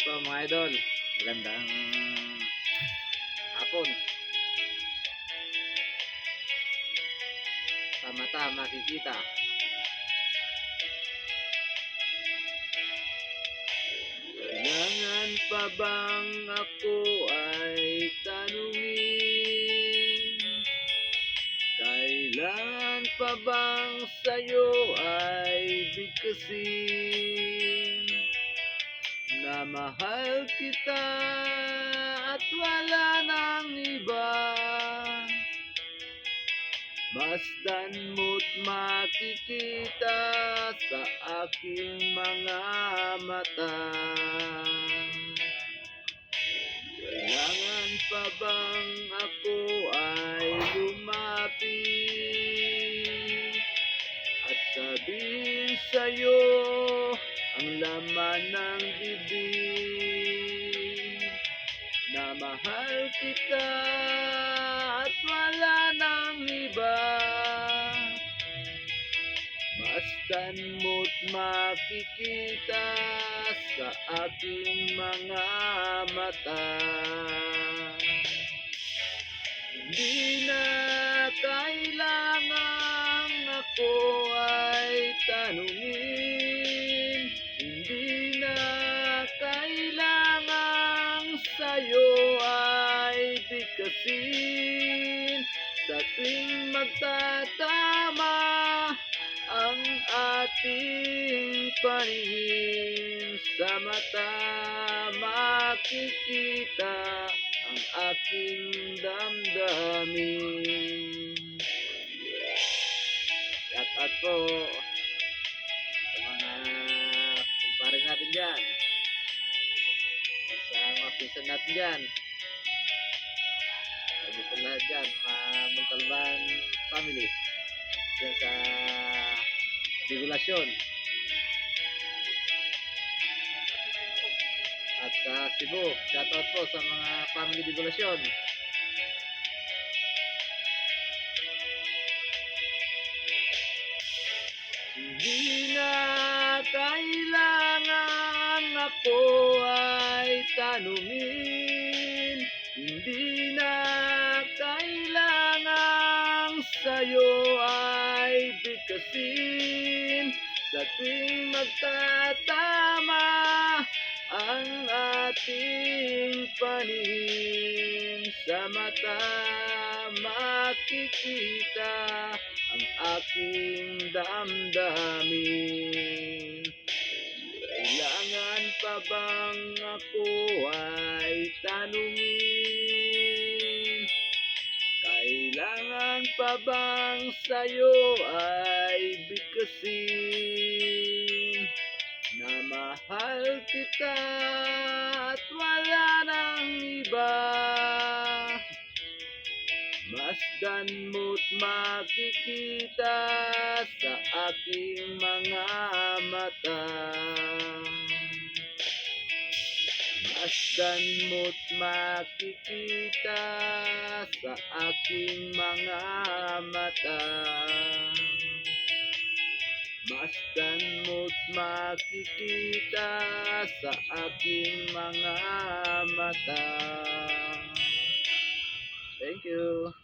po mga idol, magandang hapon. Sa mata makikita. Kailangan pa bang ako ay tanungin? Kailangan pa bang sa'yo ay bigkasin? Na mahal kita at wala nang iba. Basta't mo't makikita sa aking mga mata. Kailangan pa bang ako ay lumapit at sabihin sa'yo ang laman ng bibig? Na mahal kita at wala nang iba. Basta't mo't makikita sa aking mga mata. Hindi na kailangang ako ay tanungin. Hindi na kailangang sa'yo ay bigkasin. Sa tuwing magtatama ang ating paningin, sa mata makikita ang aking damdamin. Shout out po sa mga kumpare natin dyan, sa mga pinsan natin dyan, sa lahat dyan, mga Montalban family dyan sa Bigolasyon at sa Cebu. Shout out po sa mga family Bigolasyon. Hindi na kailangan ako ay tanungin. Hindi na kailangan sa'yo ay bigkasin. Sa tuwing magtatama ang ating paningin, sa mata makikita ang aking damdamin. Kailangan pa bang ako ay tanungin? Kailangan pa bang sa'yo ay bigkasin? Na mahal kita at wala nang iba. Basta't mo't makikita sa aking mga mata. Basta't mo't makikita sa aking mga mata. Basta't mo't makikita sa aking mga mata. Thank you.